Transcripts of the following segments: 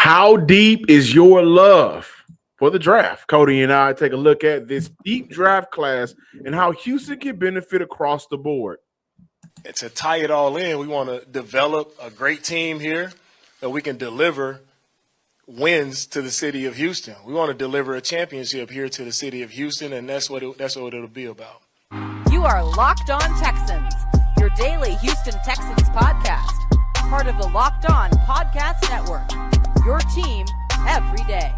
How deep is your love for the draft? Cody and I take a look at this deep draft class and how Houston can benefit across the board. And to tie it all in, we want to develop a great team here that we can deliver wins to the city of Houston. We want to deliver a championship here to the city of Houston, and that's what it'll be about. You are Locked On Texans, your daily Houston Texans podcast, part of the Locked On Podcast Network, your team every day.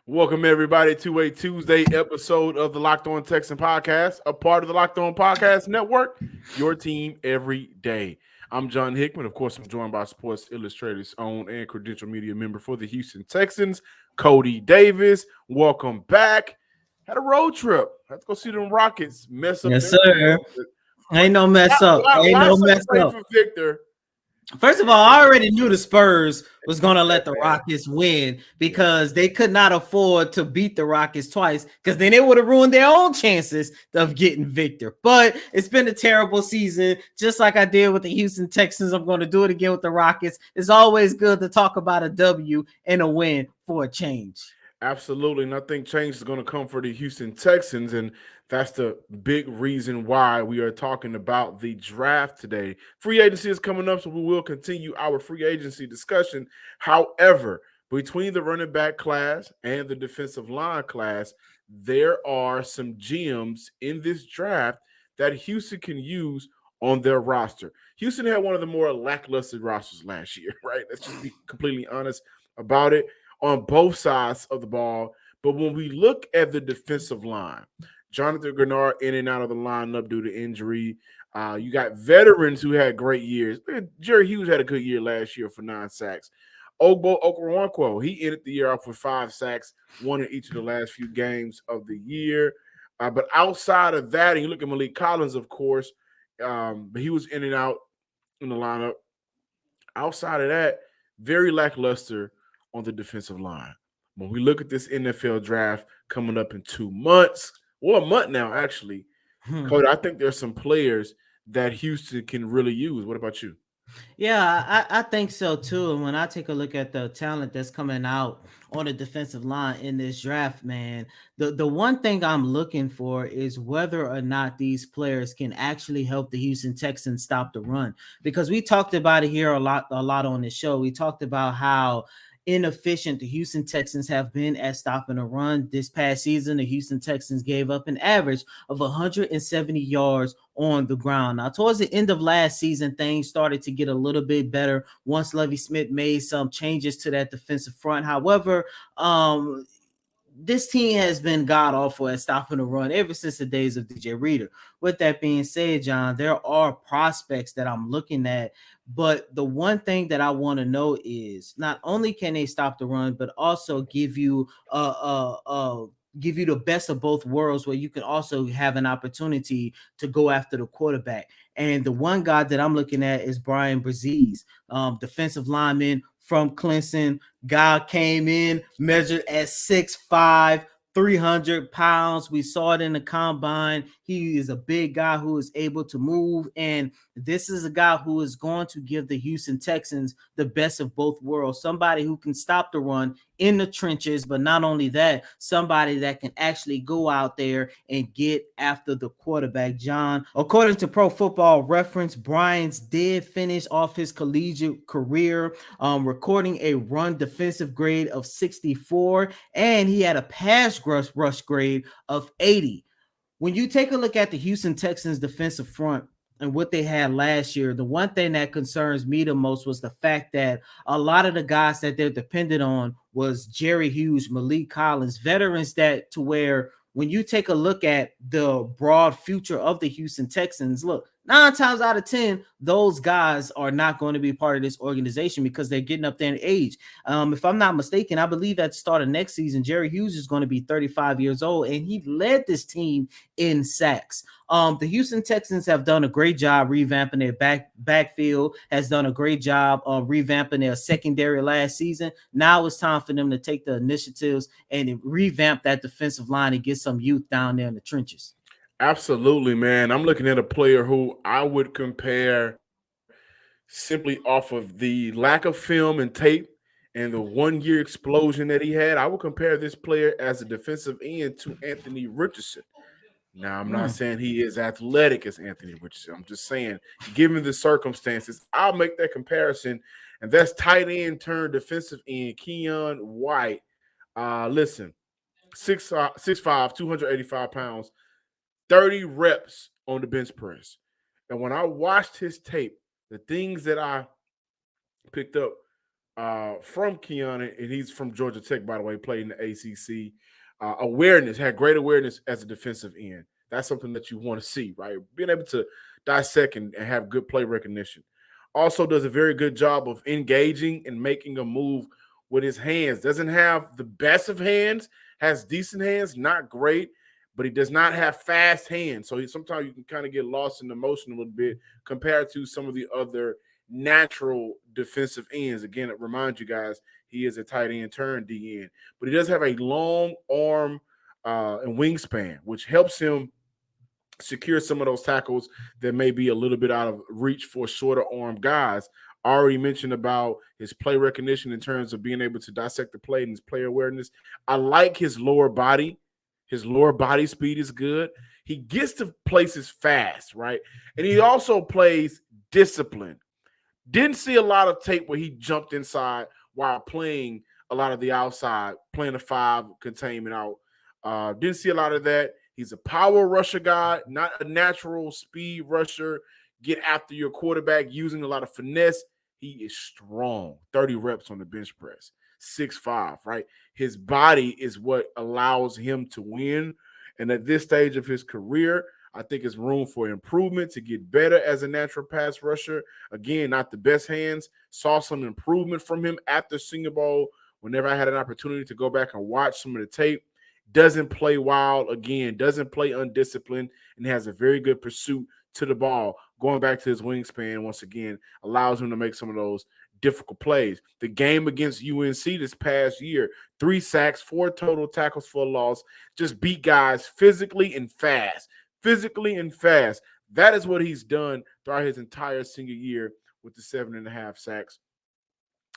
Welcome, everybody, to a Tuesday episode of the Locked On Texan podcast, a part of the Locked On Podcast Network, your team every day. I'm John Hickman. Of course, I'm joined by Sports Illustrated's own and credential media member for the Houston Texans, Cody Davis. Welcome back. Had a road trip. Let's go see them Rockets mess up. Yes, sir. Ain't no mess up. Ain't no mess up. Victor. First of all, I already knew the Spurs was going to let the Rockets win because they could not afford to beat the Rockets twice because then it would have ruined their own chances of getting Victor. But it's been a terrible season, just like I did with the Houston Texans. I'm going to do it again with the Rockets. It's always good to talk about a W and a win for a change. Absolutely, and I think change is going to come for the Houston Texans, and that's the big reason why we are talking about the draft today. Free agency is coming up, so we will continue our free agency discussion. However, between the running back class and the defensive line class, there are some gems in this draft that Houston can use on their roster. Houston had one of the more lackluster rosters last year, right? Let's just be completely honest about it. On both sides of the ball. But when we look at the defensive line, Jonathan Grenard in and out of the lineup due to injury. You got veterans who had great years. Jerry Hughes had a good year last year for 9 sacks. Ogbo Okoronkwo, he ended the year off with 5 sacks, one in each of the last few games of the year. But outside of that, and you look at Malik Collins, of course, but he was in and out in the lineup. Outside of that, very lackluster on the defensive line. When we look at this NFL draft coming up in 2 months, or a month now, actually, Cody, I think there's some players that Houston can really use. What about you? Yeah, I think so too. And when I take a look at the talent that's coming out on the defensive line in this draft, man, the one thing I'm looking for is whether or not these players can actually help the Houston Texans stop the run. Because we talked about it here a lot on this show. We talked about how inefficient the Houston Texans have been at stopping a run. This past season, the Houston Texans gave up an average of 170 yards on the ground. Now, towards the end of last season, things started to get a little bit better once Lovie Smith made some changes to that defensive front. However, this team has been god-awful at stopping the run ever since the days of DJ Reader. With that being said, John, there are prospects that I'm looking at, but the one thing that I want to know is not only can they stop the run, but also give you the best of both worlds where you can also have an opportunity to go after the quarterback. And the one guy that I'm looking at is Brian Brzee, defensive lineman from Clemson. Guy came in, measured at 6'5", 300 pounds. We saw it in the combine. He is a big guy who is able to move, and this is a guy who is going to give the Houston Texans the best of both worlds. Somebody who can stop the run in the trenches, but not only that, somebody that can actually go out there and get after the quarterback. John, according to Pro Football Reference, Bryans did finish off his collegiate career recording a run defensive grade of 64, and he had a pass rush grade of 80. When you take a look at the Houston Texans defensive front and what they had last year, the one thing that concerns me the most was the fact that a lot of the guys that they're dependent on was Jerry Hughes, Malik Collins, veterans that to where when you take a look at the broad future of the Houston Texans, look, 9 times out of 10, those guys are not going to be part of this organization because they're getting up there in age. If I'm not mistaken, I believe at the start of next season, Jerry Hughes is going to be 35 years old, and he led this team in sacks. The Houston Texans have done a great job revamping their backfield, has done a great job revamping their secondary last season. Now it's time for them to take the initiatives and revamp that defensive line and get some youth down there in the trenches. Absolutely, man. I'm looking at a player who I would compare simply off of the lack of film and tape and the 1 year explosion that he had. I would compare this player as a defensive end to Anthony Richardson. Now, I'm not Mm. saying he is athletic as Anthony Richardson. I'm just saying, given the circumstances, I'll make that comparison. And that's tight end turned defensive end, Keon White. Listen, 6'5", 285 pounds, 30 reps on the bench press. And when I watched his tape, the things that I picked up from Keon, and he's from Georgia Tech, by the way, played in the ACC. Awareness, had great awareness as a defensive end. That's something that you want to see, right? Being able to dissect and have good play recognition. Also does a very good job of engaging and making a move with his hands. Doesn't have the best of hands, has decent hands, not great, but he does not have fast hands. So sometimes you can kind of get lost in the motion a little bit compared to some of the other natural defensive ends. Again, it reminds you guys he is a tight end turned DN, but he does have a long arm and wingspan, which helps him secure some of those tackles that may be a little bit out of reach for shorter arm guys. I already mentioned about his play recognition in terms of being able to dissect the play and his play awareness. I like his lower body. His lower body speed is good. He gets to places fast, right? And he also plays discipline. Didn't see a lot of tape where he jumped inside while playing a lot of the outside, playing a five containment out. Didn't see a lot of that. He's a power rusher guy, not a natural speed rusher. Get after your quarterback using a lot of finesse. He is strong. 30 reps on the bench press. 6'5", right? His body is what allows him to win. And at this stage of his career, I think it's room for improvement to get better as a natural pass rusher. Again, not the best hands. Saw some improvement from him at the Senior Bowl. Whenever I had an opportunity to go back and watch some of the tape, doesn't play wild, again, doesn't play undisciplined, and has a very good pursuit to the ball. Going back to his wingspan, once again, allows him to make some of those difficult plays. The game against UNC this past year, 3 sacks, 4 total tackles for a loss, just beat guys physically and fast. Physically and fast. That is what he's done throughout his entire senior year with the 7.5 sacks.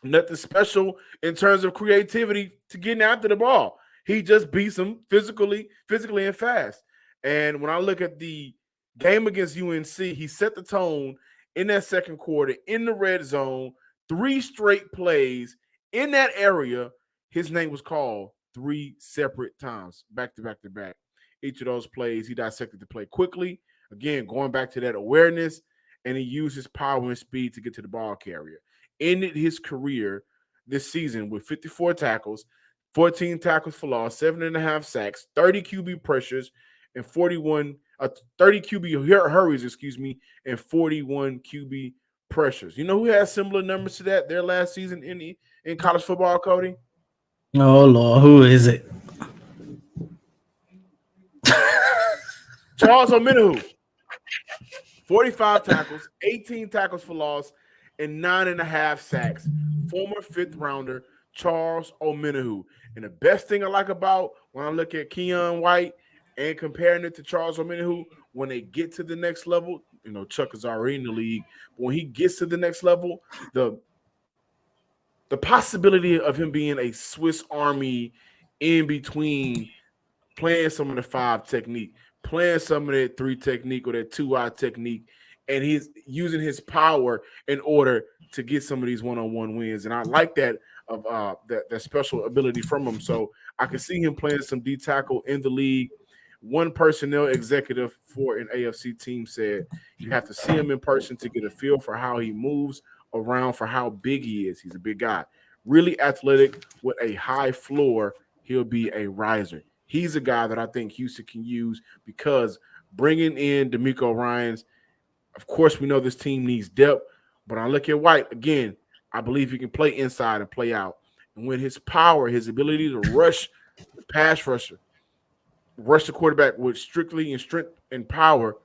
Nothing special in terms of creativity to getting after the ball. He just beats them physically and fast. And when I look at the game against UNC, he set the tone in that second quarter in the red zone, 3 straight plays in that area. His name was called 3 separate times, back to back to back. Each of those plays, he dissected the play quickly. Again, going back to that awareness, and he used his power and speed to get to the ball carrier. Ended his career this season with 54 tackles, 14 tackles for loss, 7.5 sacks, 30 QB pressures, and 30 QB hurries, and 41 QB pressures. You know who has similar numbers to that their last season in college football, Cody? Oh Lord, who is it? Charles Omenihu. 45 tackles, 18 tackles for loss, and 9.5 sacks. Former 5th rounder Charles Omenihu. And the best thing I like about when I look at Keon White and comparing it to Charles Omenihu, when they get to the next level, Chuck is already in the league, but when he gets to the next level, the possibility of him being a Swiss Army in between playing some of the 5 technique, playing some of that 3 technique or that 2-eye technique, and he's using his power in order to get some of these one-on-one wins. And I like that of that special ability from him. So I can see him playing some D tackle in the league. One personnel executive for an AFC team said you have to see him in person to get a feel for how he moves around, for how big he is. He's a big guy, really athletic with a high floor. He'll be a riser. He's a guy that I think Houston can use because bringing in D'Amico Ryans, of course, we know this team needs depth, but I look at White, again, I believe he can play inside and play out. And with his power, his ability to rush the pass rusher, rush the quarterback with strictly in strength and power,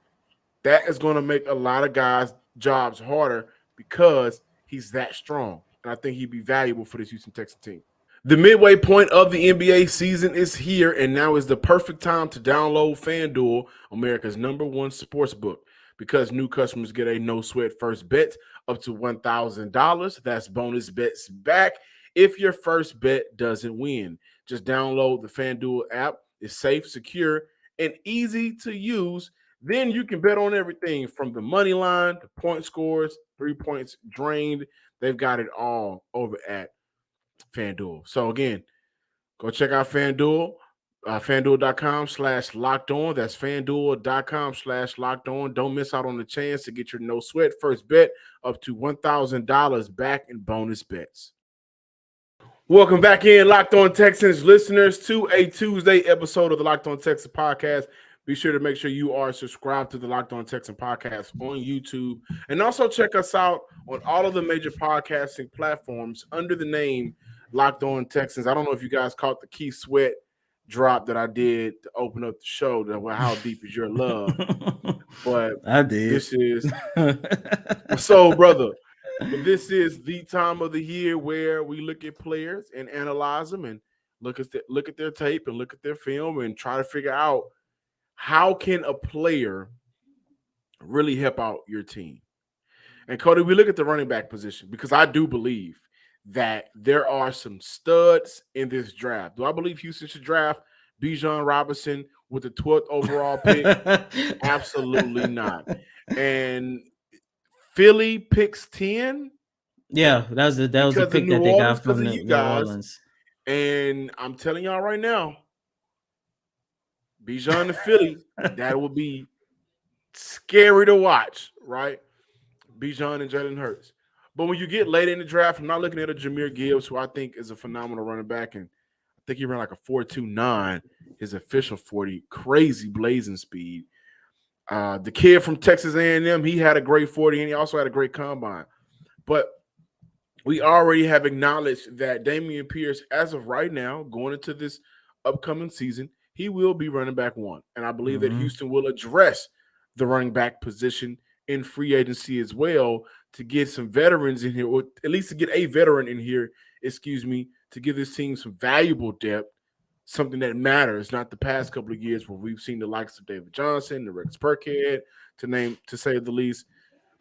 that is going to make a lot of guys' jobs harder because he's that strong. And I think he'd be valuable for this Houston Texans team. The midway point of the NBA season is here, and now is the perfect time to download FanDuel, America's #1 sports book, because new customers get a no-sweat first bet up to $1,000. That's bonus bets back if your first bet doesn't win. Just download the FanDuel app. It's safe, secure, and easy to use. Then you can bet on everything from the money line to point scores, 3 points drained. They've got it all over at FanDuel. So again, go check out FanDuel, FanDuel.com/locked on. That's FanDuel.com/locked on. Don't miss out on the chance to get your no sweat first bet up to $1,000 back in bonus bets. Welcome back in, Locked On Texans listeners, to a Tuesday episode of the Locked On Texans podcast. Be sure to make sure you are subscribed to the Locked On Texans podcast on YouTube, and also check us out on all of the major podcasting platforms under the name Locked On Texans. I don't know if you guys caught the Keith Sweat drop that I did to open up the show. How deep is your love? But I did. This is so, brother. But this is the time of the year where we look at players and analyze them and look at their tape and look at their film and try to figure out how can a player really help out your team. And Cody, we look at the running back position because I do believe that there are some studs in this draft. Do I believe Houston should draft Bijan Robinson with the 12th overall pick? Absolutely not. And Philly picks 10. Yeah, that was a pick that they got from the New Orleans. And I'm telling y'all right now, Bijan to Philly, that will be scary to watch, right? Bijan and Jalen Hurts. But when you get late in the draft, I'm not looking at a Jahmyr Gibbs, who I think is a phenomenal running back, and I think he ran like a 4.29, his official 40, crazy blazing speed. The kid from Texas A&M, he had a great 40, and he also had a great combine. But we already have acknowledged that Dameon Pierce, as of right now, going into this upcoming season, he will be running back 1. And I believe that Houston will address the running back position in free agency as well to get some veterans in here, or at least to get a veteran in here, to give this team some valuable depth, something that matters, not the past couple of years where we've seen the likes of David Johnson, the Rex Burkhead, to say the least.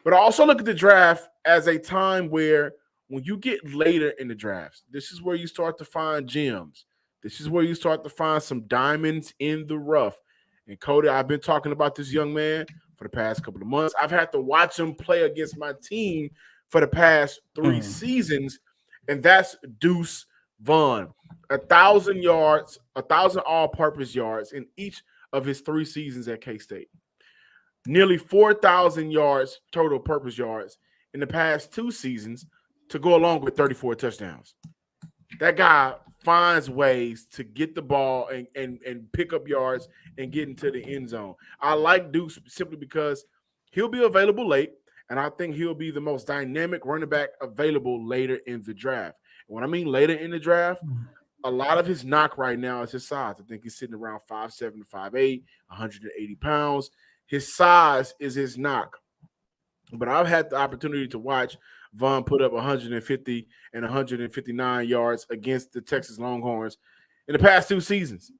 But I also look at the draft as a time where when you get later in the drafts, this is where you start to find gems. This is where you start to find some diamonds in the rough. And Cody, I've been talking about this young man for the past couple of months. I've had to watch him play against my team for the past 3 seasons, and that's Deuce Vaughn. 1,000 yards, 1,000 all-purpose yards in each of his 3 seasons at K-State. Nearly 4,000 yards, total purpose yards, in the past 2 seasons to go along with 34 touchdowns. That guy finds ways to get the ball and pick up yards and get into the end zone. I like Deuce simply because he'll be available late, and I think he'll be the most dynamic running back available later in the draft. And when I mean later in the draft, a lot of his knock right now is his size. I think he's sitting around 5'7" to 5'8", 180 pounds. His size is his knock. But I've had the opportunity to watch Vaughn put up 150 and 159 yards against the Texas Longhorns in the past 2 seasons.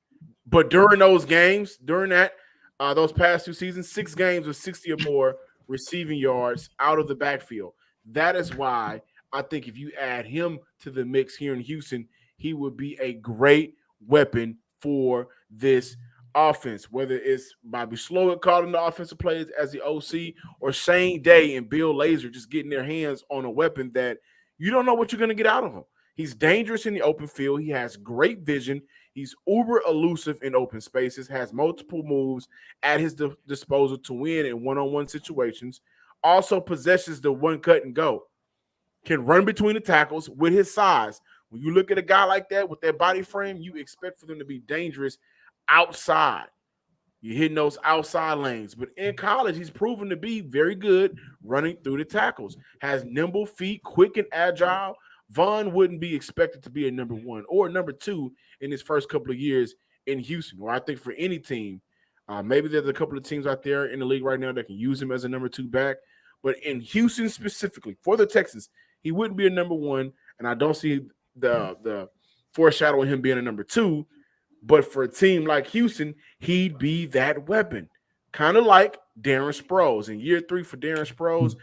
But during those games, those past 2 seasons, 6 games with 60 or more receiving yards out of the backfield. That is why I think if you add him to the mix here in Houston, he would be a great weapon for this offense, whether it's Bobby Slowick calling the offensive plays as the OC or Shane Day and Bill Lazor just getting their hands on a weapon that you don't know what you're going to get out of him. He's dangerous in the open field. He has great vision. He's uber elusive in open spaces, has multiple moves at his disposal to win in one-on-one situations, also possesses the one cut and go, can run between the tackles with his size. When you look at a guy like that with that body frame, you expect for them to be dangerous outside. You're hitting those outside lanes. But in college, he's proven to be very good running through the tackles. Has nimble feet, quick and agile. Vaughn wouldn't be expected to be a number 1 or number 2 in his first couple of years in Houston, or I think for any team. Maybe there's a couple of teams out there in the league right now that can use him as a number 2 back. But in Houston specifically, for the Texans, he wouldn't be a number 1, and I don't see the foreshadowing him being a number 2. But for a team like Houston, he'd be that weapon. Kind of like Darren Sproles. In year 3 for Darren Sproles,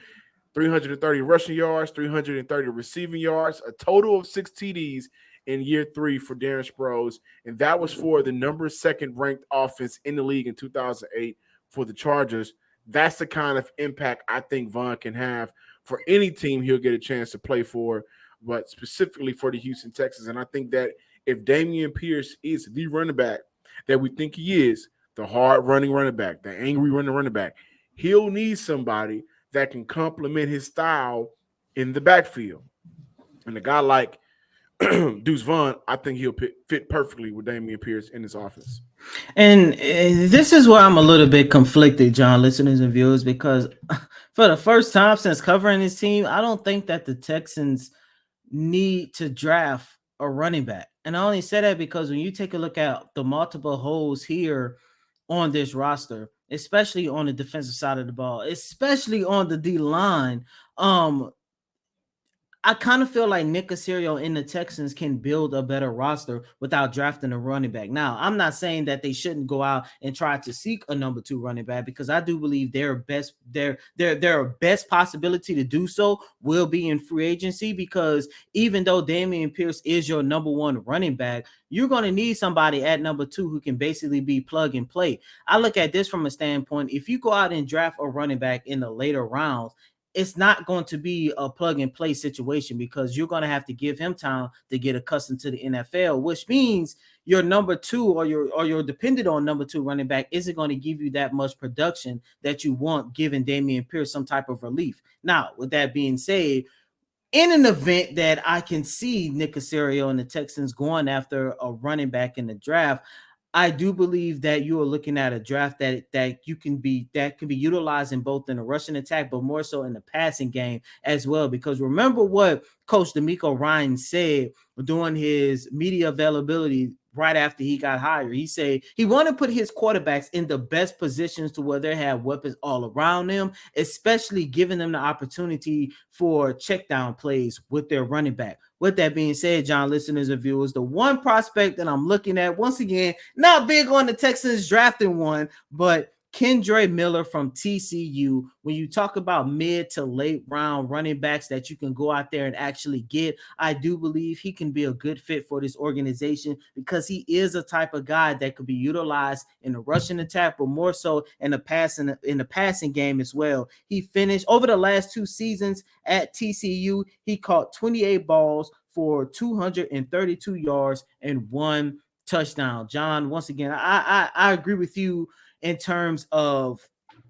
330 rushing yards, 330 receiving yards, a total of 6 TDs in year 3 for Darren Sproles. And that was for the number 2nd ranked offense in the league in 2008 for the Chargers. That's the kind of impact I think Von can have for any team he'll get a chance to play for, but specifically for the Houston Texans. And I think that if Dameon Pierce is the running back that we think he is, the hard running running back, the angry running back, he'll need somebody that can complement his style in the backfield. And a guy like Deuce Vaughn, I think he'll fit perfectly with Dameon Pierce in his offense. And this is where I'm a little bit conflicted, John, listeners and viewers, because for the first time since covering this team, I don't think that the Texans need to draft a running back. And I only say that because when you take a look at the multiple holes here on this roster, especially on the defensive side of the ball, especially on the D line, I kind of feel like Nick Caserio and the Texans can build a better roster without drafting a running back. Now, I'm not saying that they shouldn't go out and try to seek a number 2 running back, because I do believe their best possibility to do so will be in free agency, because even though Dameon Pierce is your number 1 running back, you're going to need somebody at number 2 who can basically be plug and play. I look at this from a standpoint, if you go out and draft a running back in the later rounds, it's not going to be a plug and play situation, because you're going to have to give him time to get accustomed to the NFL, which means your number 2 or your dependent on number 2 running back isn't going to give you that much production that you want, giving Dameon Pierce some type of relief. Now, with that being said, in an event that I can see Nick Caserio and the Texans going after a running back in the draft, I do believe that you are looking at a draft that can be utilized in both in the rushing attack, but more so in the passing game as well. Because remember what Coach D'Amico Ryan said during his media availability right after he got hired. He said he wanted to put his quarterbacks in the best positions to where they have weapons all around them, especially giving them the opportunity for check down plays with their running back. With that being said, John, listeners and viewers, the one prospect that I'm looking at, once again, not big on the Texans drafting one, but Kendre Miller from TCU. When you talk about mid to late round running backs that you can go out there and actually get, I do believe he can be a good fit for this organization, because he is a type of guy that could be utilized in the rushing attack, but more so in the passing game as well. He finished over the last 2 seasons at TCU. He caught 28 balls for 232 yards and 1 touchdown. John, once again, I agree with you in terms of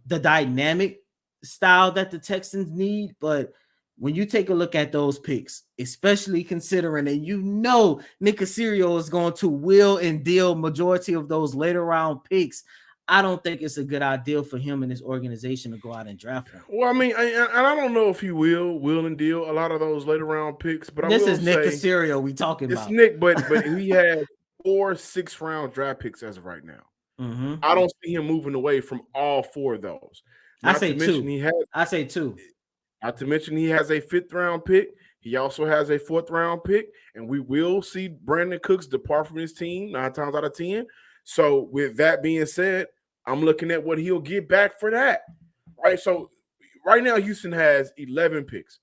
the dynamic style that the Texans need. But when you take a look at those picks, especially considering that Nick Caserio is going to will and deal majority of those later round picks, I don't think it's a good idea for him and his organization to go out and draft him. Well, I mean, and I don't know if he will and deal a lot of those later round picks, but this I will is Nick Caserio we talking about. It's Nick, but he has 4 6-round draft picks as of right now. Mm-hmm. I don't see him moving away from all 4 of those. I say 2. I say 2. Not to mention he has a 5th round pick. He also has a 4th round pick, and we will see Brandon Cooks depart from his team 9 times out of 10. So with that being said, I'm looking at what he'll get back for that. Right. So right now, Houston has 11 picks.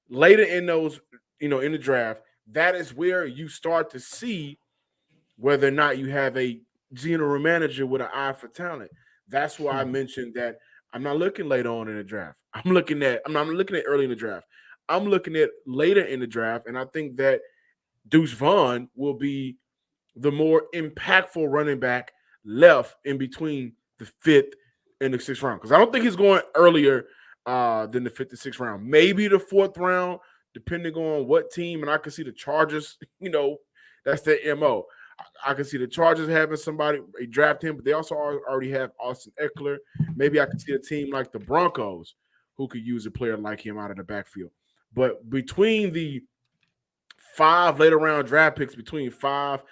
Later in those, in the draft, that is where you start to see whether or not you have a general manager with an eye for talent. That's why I mentioned that I'm not looking later on in the draft. I'm not looking at early in the draft. I'm looking at later in the draft, and I think that Deuce Vaughn will be the more impactful running back left in between the 5th and the 6th round. Because I don't think he's going earlier than the 5th and 6th round. Maybe the 4th round, depending on what team. And I can see the Chargers, that's their MO. I can see the Chargers having somebody draft him, but they also already have Austin Eckler. Maybe I can see a team like the Broncos who could use a player like him out of the backfield. But between the 5 later round draft picks, between 5,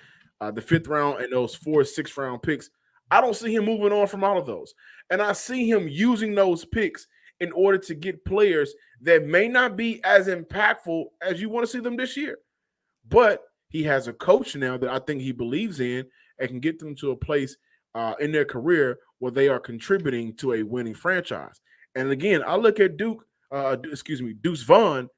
the 5th round, and those 4 6th round picks, I don't see him moving on from all of those. And I see him using those picks in order to get players that may not be as impactful as you want to see them this year. But he has a coach now that I think he believes in and can get them to a place in their career where they are contributing to a winning franchise. And again, I look at Deuce Vaughn,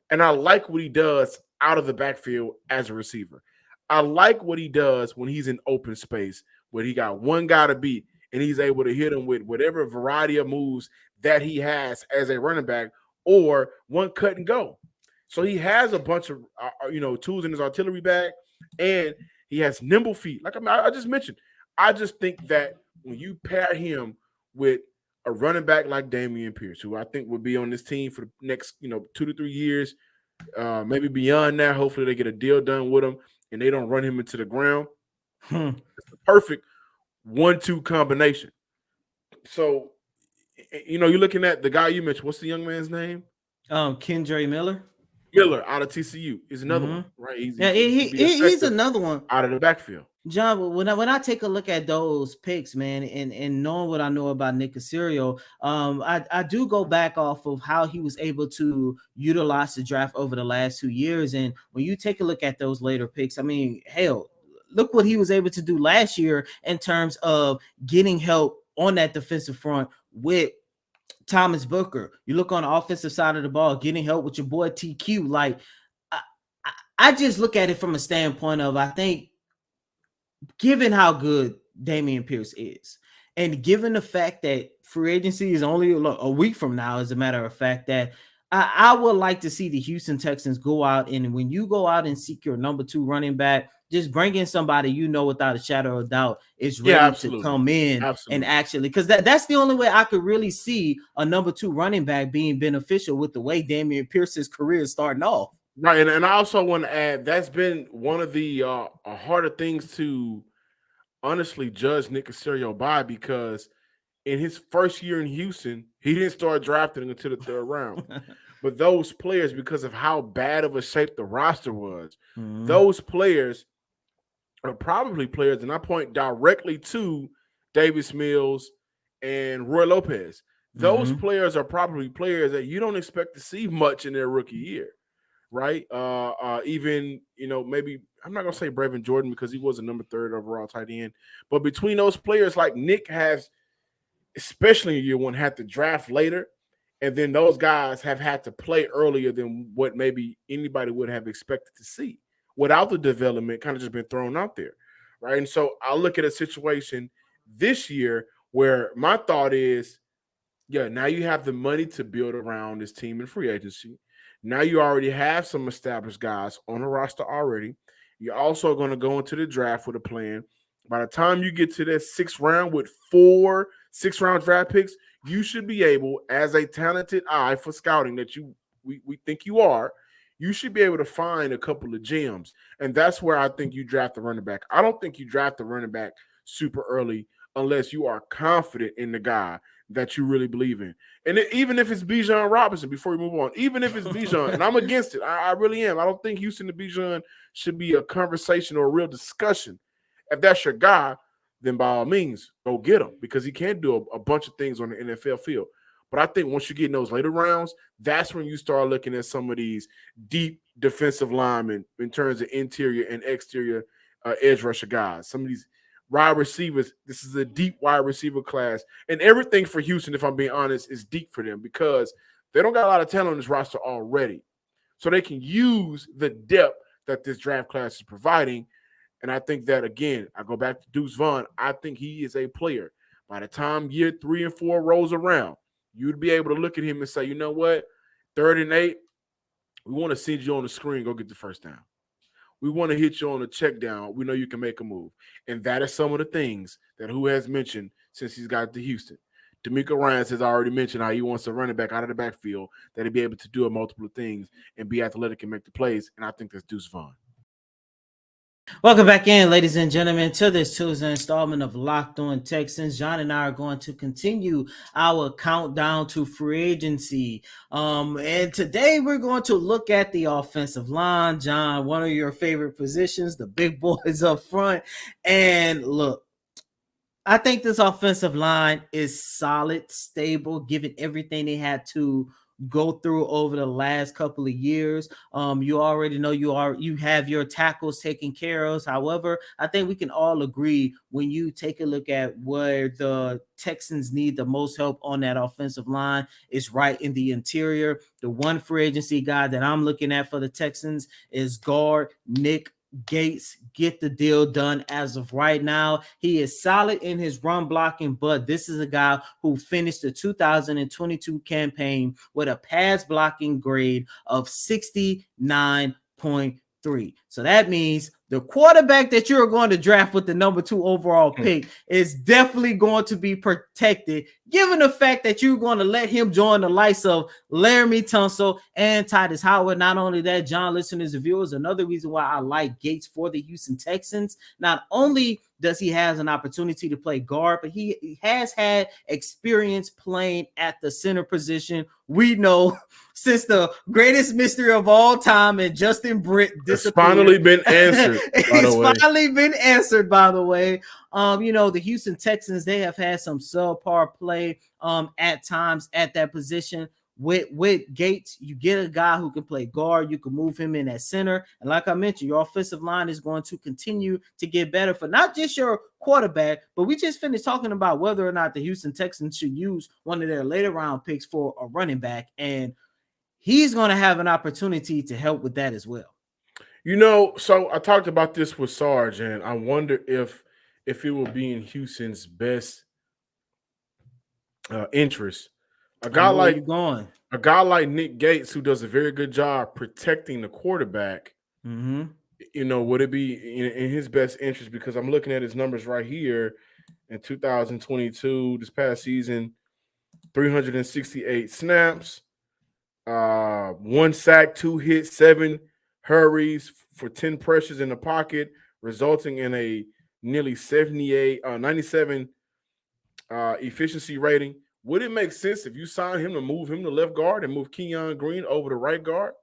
and I like what he does out of the backfield as a receiver. I like what he does when he's in open space, where he got one guy to beat, and he's able to hit him with whatever variety of moves that he has as a running back or one cut and go. So he has a bunch of tools in his artillery bag, and he has nimble feet. Like I just mentioned, I just think that when you pair him with a running back like Dameon Pierce, who I think will be on this team for the next 2 to 3 years, maybe beyond that. Hopefully, they get a deal done with him and they don't run him into the ground. It's the perfect 1-2 combination. So, you're looking at the guy you mentioned. What's the young man's name? Kendra Miller. Miller out of TCU is another one, right? He's another one out of the backfield. John, when I take a look at those picks, man, and knowing what I know about Nick Caserio, I do go back off of how he was able to utilize the draft over the last 2 years. And when you take a look at those later picks, I mean, hell, look what he was able to do last year in terms of getting help on that defensive front with Thomas Booker. You look on the offensive side of the ball, getting help with your boy TQ. Like, I just look at it from a standpoint of, I think, given how good Dameon Pierce is, and given the fact that free agency is only a week from now, as a matter of fact, that I would like to see the Houston Texans go out, and when you go out and seek your number 2 running back, just bring in somebody without a shadow of doubt is ready to come in and actually, because that's the only way I could really see a number 2 running back being beneficial with the way Dameon Pierce's career is starting off. Right, and I also want to add that's been one of the harder things to honestly judge Nick Caserio by, because in his first year in Houston, he didn't start drafting until the 3rd round. But those players, because of how bad of a shape the roster was, those players are probably players, and I point directly to Davis Mills and Roy Lopez. Those players are probably players that you don't expect to see much in their rookie year, right? Even, maybe I'm not going to say Brevin Jordan because he was a number 3rd overall tight end. But between those players, like Nick has, especially in year 1, had to draft later. And then those guys have had to play earlier than what maybe anybody would have expected to see without the development kind of just been thrown out there, right? And so I look at a situation this year where my thought is, now you have the money to build around this team in free agency. Now you already have some established guys on the roster already. You're also going to go into the draft with a plan. By the time you get to that 6th round with 4 6th-round draft picks, you should be able, as a talented eye for scouting that we think you are, you should be able to find a couple of gems. And that's where I think you draft the running back. I don't think you draft the running back super early unless you are confident in the guy that you really believe in. And even if it's Bijan Robinson, before we move on, even if it's Bijan, and I'm against it, I really am. I don't think Houston to Bijan should be a conversation or a real discussion. If that's your guy, then by all means, go get him, because he can do a bunch of things on the NFL field. But I think once you get in those later rounds, that's when you start looking at some of these deep defensive linemen in terms of interior and exterior edge rusher guys. Some of these wide receivers, this is a deep wide receiver class. And everything for Houston, if I'm being honest, is deep for them because they don't got a lot of talent on this roster already. So they can use the depth that this draft class is providing. And I think that, again, I go back to Deuce Vaughn. I think he is a player. By the time year 3 and 4 rolls around, you'd be able to look at him and say, you know what, 3rd and 8, we want to send you on the screen, go get the first down. We want to hit you on a check down. We know you can make a move. And that is some of the things that who has mentioned since he's got to Houston. D'Amico Ryans has already mentioned how he wants a running back out of the backfield that he'll be able to do multiple things and be athletic and make the plays. And I think that's Deuce Vaughn. Welcome back in, ladies and gentlemen, to this Tuesday installment of Locked On Texans. John and I are going to continue our countdown to free agency. And today we're going to look at the offensive line. John, one of your favorite positions, the big boys up front. And look, I think this offensive line is solid, stable, given everything they had to go through over the last couple of years. You already know you have your tackles taken care of. However, I think we can all agree when you take a look at where the Texans need the most help on that offensive line is right in the interior. The one free agency guy that I'm looking at for the Texans is guard Nick Gates. Get the deal done as of right now. He is solid in his run blocking, but this is a guy who finished the 2022 campaign with a pass blocking grade of 69.3. So that means the quarterback that you're going to draft with the number 2 overall pick is definitely going to be protected, given the fact that you're going to let him join the likes of Laramie Tunsil and Titus Howard. Not only that, John, listeners and viewers, another reason why I like Gates for the Houston Texans, not only does he have an opportunity to play guard, but he has had experience playing at the center position. We know since the greatest mystery of all time and Justin Britt disappeared. It's finally been answered. It's finally been answered, by the way. The Houston Texans, they have had some subpar play at times at that position. With Gates, you get a guy who can play guard. You can move him in at center. And like I mentioned, your offensive line is going to continue to get better for not just your quarterback, but we just finished talking about whether or not the Houston Texans should use one of their later round picks for a running back. And he's going to have an opportunity to help with that as well. So I talked about this with Sarge, and I wonder if it will be in Houston's best interest. A guy like Nick Gates, who does a very good job protecting the quarterback, would it be in his best interest? Because I'm looking at his numbers right here in 2022, this past season, 368 snaps, 1 sack, 2 hits, 7 hurries for 10 pressures in the pocket, resulting in a nearly 97 efficiency rating. Would it make sense if you sign him to move him to left guard and move Keon Green over to right guard?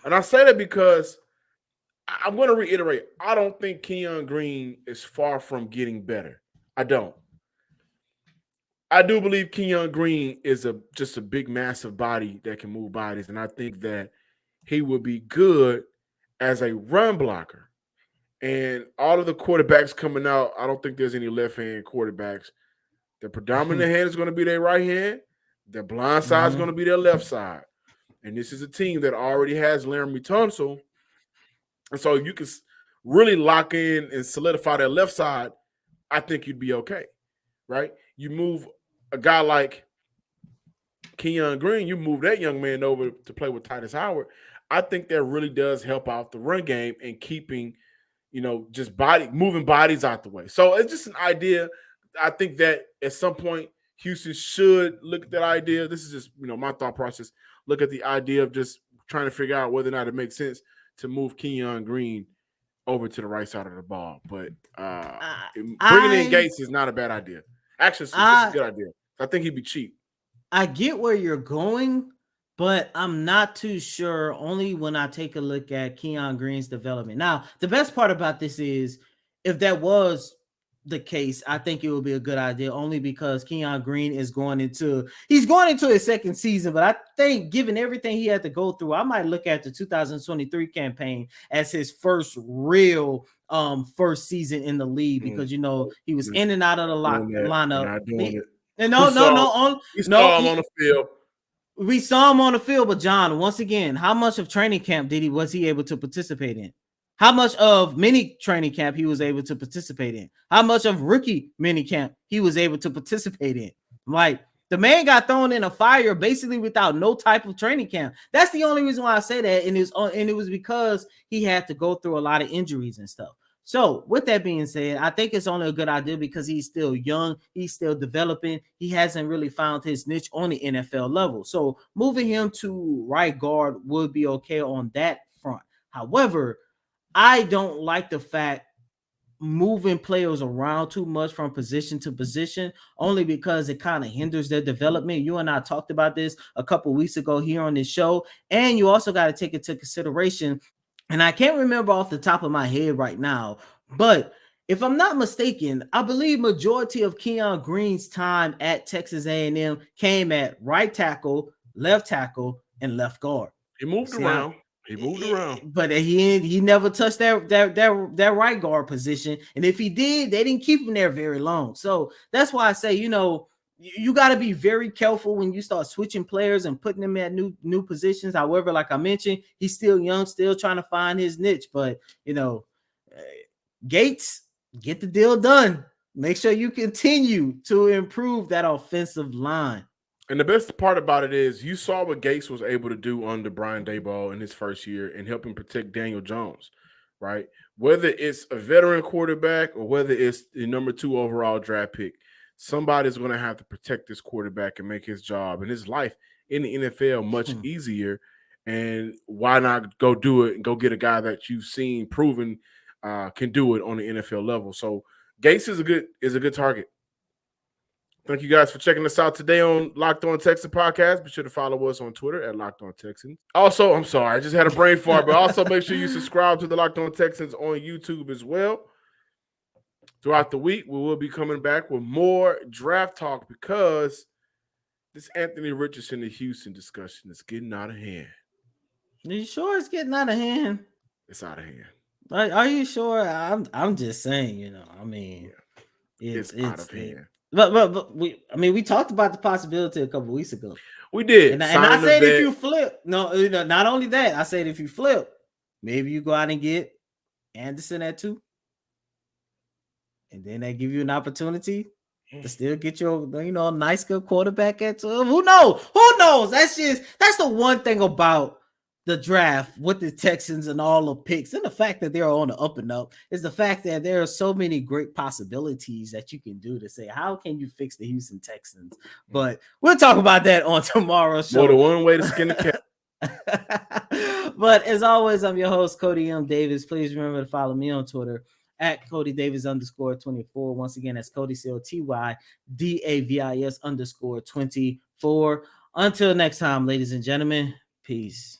And I say that because I'm going to reiterate, I don't think Keon Green is far from getting better. I don't. I do believe Keon Green is just a big, massive body that can move bodies, and I think that he would be good as a run blocker. And all of the quarterbacks coming out, I don't think there's any left-hand quarterbacks. The predominant hand is going to be their right hand. The blind side is going to be their left side. And this is a team that already has Laramie Tunsil. And so if you can really lock in and solidify that left side, I think you'd be okay, right? You move a guy like Keon Green, you move that young man over to play with Titus Howard. I think that really does help out the run game and keeping, just moving bodies out the way. So it's just an idea. I think that at some point Houston should look at that idea. This is just, my thought process. Look at the idea of just trying to figure out whether or not it makes sense to move Keon Green over to the right side of the ball. But bringing in Gates is not a bad idea. Actually, it's a good idea. I think he'd be cheap. I get where you're going, but I'm not too sure only when I take a look at Keon Green's development. Now, the best part about this is if that was the case, I think it would be a good idea only because Keon Green is going into his second season. But I think given everything he had to go through, I might look at the 2023 campaign as his first real first season in the league because he was in and out of the lineup. We saw him on the field. We saw him on the field, but John, once again, how much of training camp was he able to participate in? How much of mini training camp he was able to participate in? How much of rookie mini camp he was able to participate in? Like, the man got thrown in a fire basically without no type of training camp. That's the only reason why I say that. And it was because he had to go through a lot of injuries and stuff. So with that being said, I think it's only a good idea because he's still young. He's still developing. He hasn't really found his niche on the NFL level. So moving him to right guard would be okay on that front. However, I don't like the fact moving players around too much from position to position only because it kind of hinders their development. You and I talked about this a couple weeks ago here on this show. And you also got to take into consideration, and I can't remember off the top of my head right now, but if I'm not mistaken, I believe majority of Keon Green's time at Texas A&M came at right tackle, left tackle, and left guard. He moved around. He moved around, but he never touched that right guard position. And if he did, they didn't keep him there very long. So that's why I say, you got to be very careful when you start switching players and putting them at new positions. However, like I mentioned, he's still young, still trying to find his niche. But Gates, get the deal done. Make sure you continue to improve that offensive line. and the best part about it is you saw what Gates was able to do under Brian Daboll in his first year and help him protect Daniel Jones, right? Whether it's a veteran quarterback or whether it's the number 2 overall draft pick, somebody's going to have to protect this quarterback and make his job and his life in the NFL much easier. And why not go do it and go get a guy that you've seen proven can do it on the NFL level? So Gates is a good target. Thank you guys for checking us out today on Locked On Texans podcast. Be sure to follow us on Twitter at Locked On Texans. Also, I'm sorry, I just had a brain fart, but also make sure you subscribe to the Locked On Texans on YouTube as well. Throughout the week, we will be coming back with more draft talk because this Anthony Richardson to Houston discussion is getting out of hand. Are you sure it's getting out of hand? It's out of hand. Are you sure? I'm just saying, it's out of hand. But we talked about the possibility a couple weeks ago. We did. And I said if you flip, not only that, I said if you flip, maybe you go out and get Anderson at 2. And then they give you an opportunity to still get your, a nice good quarterback at 2. Who knows? That's the one thing about the draft with the Texans and all the picks and the fact that they're on the up and up is the fact that there are so many great possibilities that you can do to say, how can you fix the Houston Texans? But we'll talk about that on tomorrow's show. More than one way to skin the cat. But as always, I'm your host, Cody M. Davis. Please remember to follow me on Twitter at Cody Davis _24. Once again, that's Cody COTY DAVIS _24. Until next time, ladies and gentlemen, peace.